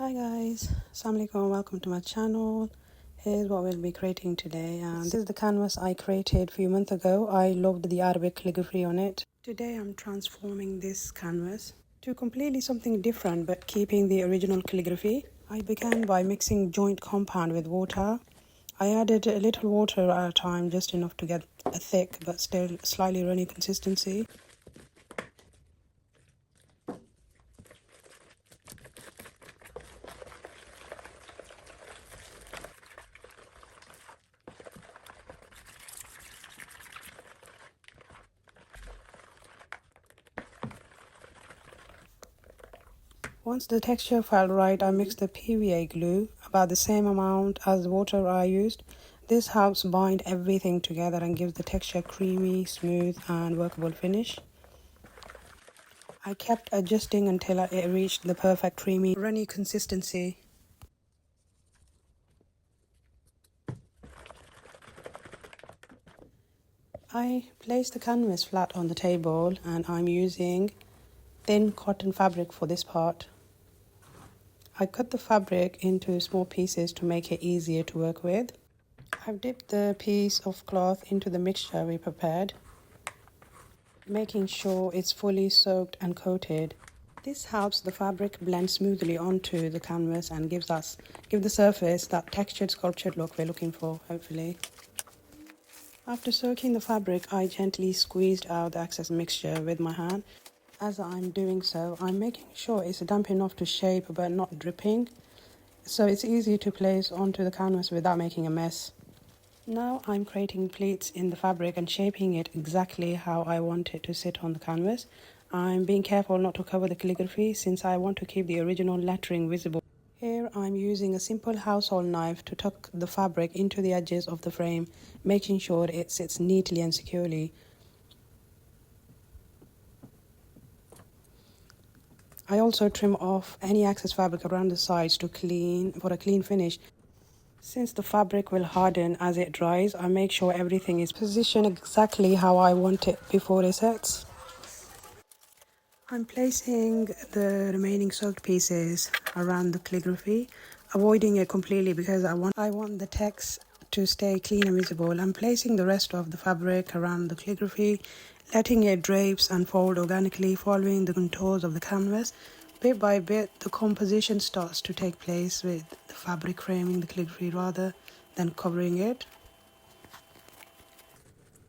Hi guys, Assalamu alaikum, welcome to my channel. Here's what we'll be creating today, and this is the canvas I created a few months ago. I loved the Arabic calligraphy on it. Today I'm transforming this canvas to completely something different but keeping the original calligraphy. I began by mixing joint compound with water. I added a little water at a time, just enough to get a thick but still slightly runny consistency. Once the texture felt right, I mixed the PVA glue, about the same amount as the water I used. This helps bind everything together and gives the texture creamy, smooth and workable finish. I kept adjusting until it reached the perfect creamy, runny consistency. I placed the canvas flat on the table and I'm using thin cotton fabric for this part. I cut the fabric into small pieces to make it easier to work with. I've dipped the piece of cloth into the mixture we prepared, making sure it's fully soaked and coated. This helps the fabric blend smoothly onto the canvas and give the surface that textured, sculptured look we're looking for, hopefully. After soaking the fabric, I gently squeezed out the excess mixture with my hand. As I'm doing so, I'm making sure it's damp enough to shape but not dripping, so it's easy to place onto the canvas without making a mess. Now I'm creating pleats in the fabric and shaping it exactly how I want it to sit on the canvas. I'm being careful not to cover the calligraphy since I want to keep the original lettering visible. Here I'm using a simple household knife to tuck the fabric into the edges of the frame, making sure it sits neatly and securely. I also trim off any excess fabric around the sides for a clean finish. Since the fabric will harden as it dries, I make sure everything is positioned exactly how I want it before it sets. I'm placing the remaining soaked pieces around the calligraphy, avoiding it completely because I want the text to stay clean and visible. I'm placing the rest of the fabric around the calligraphy, letting it drapes and fold organically, following the contours of the canvas. Bit by bit, the composition starts to take place with the fabric framing the calligraphy rather than covering it.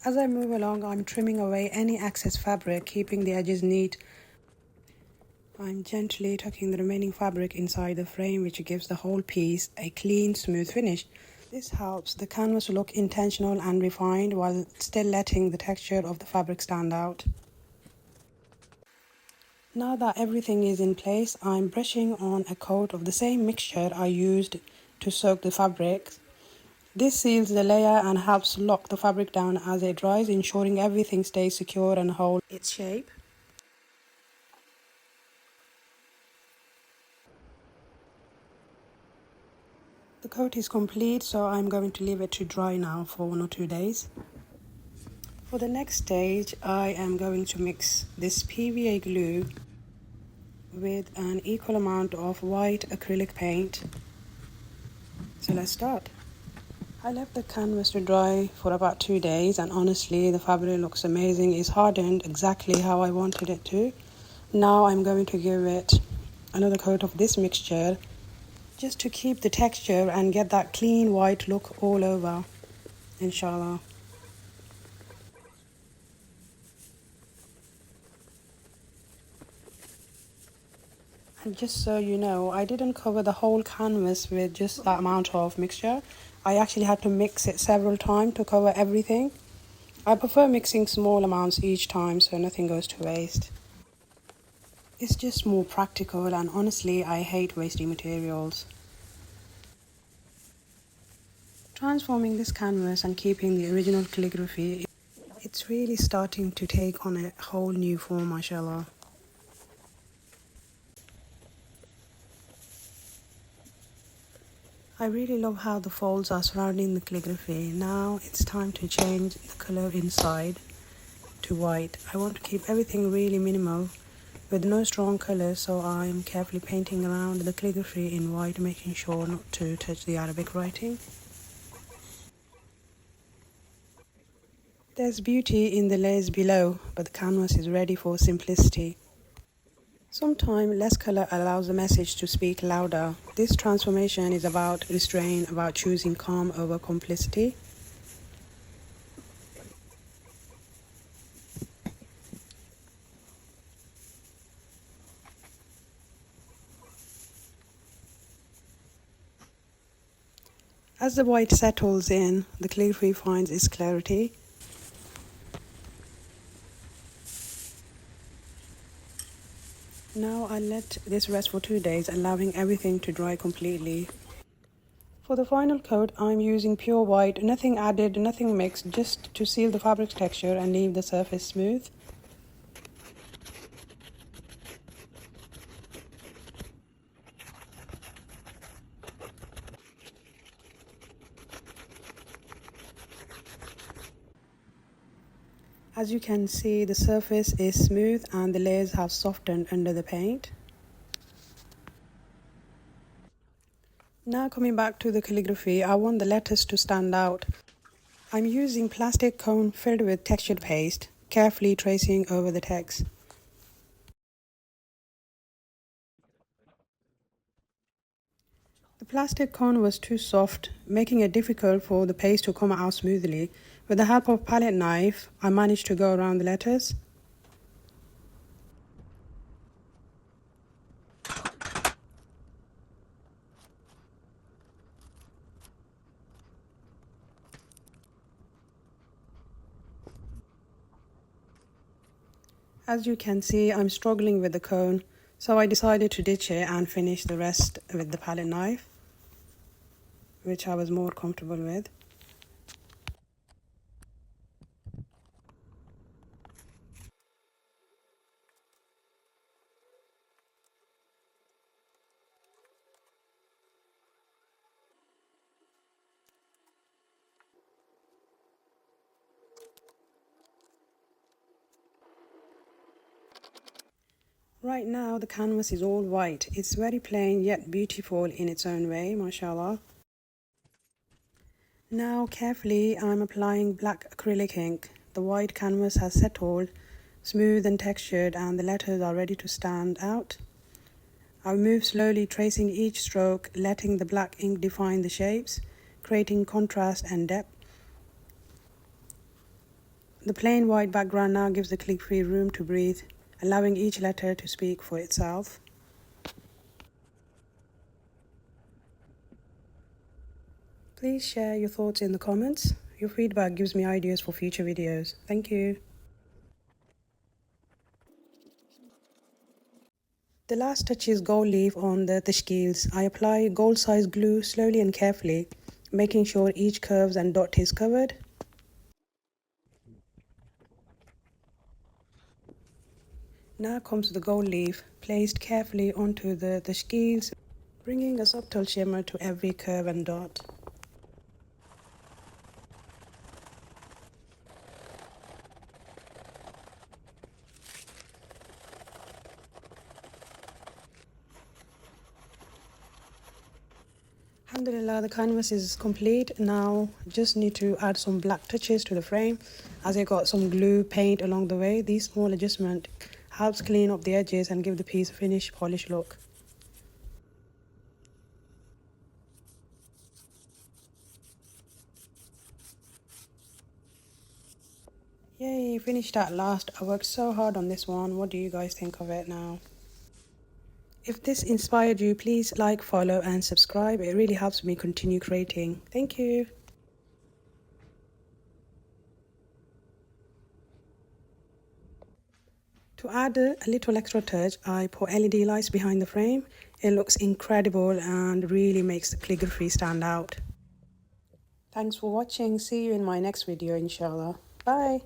As I move along, I'm trimming away any excess fabric, keeping the edges neat. I'm gently tucking the remaining fabric inside the frame, which gives the whole piece a clean, smooth finish. This helps the canvas look intentional and refined while still letting the texture of the fabric stand out. Now that everything is in place, I'm brushing on a coat of the same mixture I used to soak the fabric. This seals the layer and helps lock the fabric down as it dries, ensuring everything stays secure and holds its shape. The coat is complete, so I'm going to leave it to dry now for 1 or 2 days. For the next stage, I am going to mix this PVA glue with an equal amount of white acrylic paint. So let's start. I left the canvas to dry for about 2 days and honestly the fabric looks amazing. It's hardened exactly how I wanted it to. Now I'm going to give it another coat of this mixture just to keep the texture and get that clean white look all over, inshallah. And just so you know, I didn't cover the whole canvas with just that amount of mixture. I actually had to mix it several times to cover everything. I prefer mixing small amounts each time so nothing goes to waste. It's just more practical and honestly I hate wasting materials. Transforming this canvas and keeping the original calligraphy, it's really starting to take on a whole new form, mashallah. I really love how the folds are surrounding the calligraphy. Now it's time to change the colour inside to white. I want to keep everything really minimal with no strong colours, so I'm carefully painting around the calligraphy in white, making sure not to touch the Arabic writing. There's beauty in the layers below, but the canvas is ready for simplicity. Sometimes less colour allows the message to speak louder. This transformation is about restraint, about choosing calm over complicity. As the white settles in, the calligraphy finds its clarity. Now I let this rest for 2 days, allowing everything to dry completely. For the final coat, I'm using pure white, nothing added, nothing mixed, just to seal the fabric's texture and leave the surface smooth. As you can see, the surface is smooth and the layers have softened under the paint. Now coming back to the calligraphy, I want the letters to stand out. I'm using plastic cone filled with textured paste, carefully tracing over the text. The plastic cone was too soft, making it difficult for the paste to come out smoothly. With the help of a palette knife, I managed to go around the letters. As you can see, I'm struggling with the cone, so I decided to ditch it and finish the rest with the palette knife, which I was more comfortable with. Right now the canvas is all white. It's very plain yet beautiful in its own way, mashallah. Now carefully I'm applying black acrylic ink. The white canvas has settled, smooth and textured, and the letters are ready to stand out. I move slowly, tracing each stroke, letting the black ink define the shapes, creating contrast and depth. The plain white background now gives the calligraphy room to breathe, allowing each letter to speak for itself. Please share your thoughts in the comments. Your feedback gives me ideas for future videos. Thank you. The last touch is gold leaf on the tashkils. I apply gold size glue slowly and carefully, making sure each curve and dot is covered. Now comes the gold leaf, placed carefully onto the tashkils, bringing a subtle shimmer to every curve and dot. Alhamdulillah, the canvas is complete. Now just need to add some black touches to the frame, as I got some glue paint along the way. These small adjustment helps clean up the edges and give the piece a finished polished look. Yay, finished at last. I worked so hard on this one. What do you guys think of it now? If this inspired you, please like, follow and subscribe. It really helps me continue creating. Thank you. To add a little extra touch, I put LED lights behind the frame. It looks incredible and really makes the calligraphy stand out. Thanks for watching. See you in my next video, inshallah. Bye.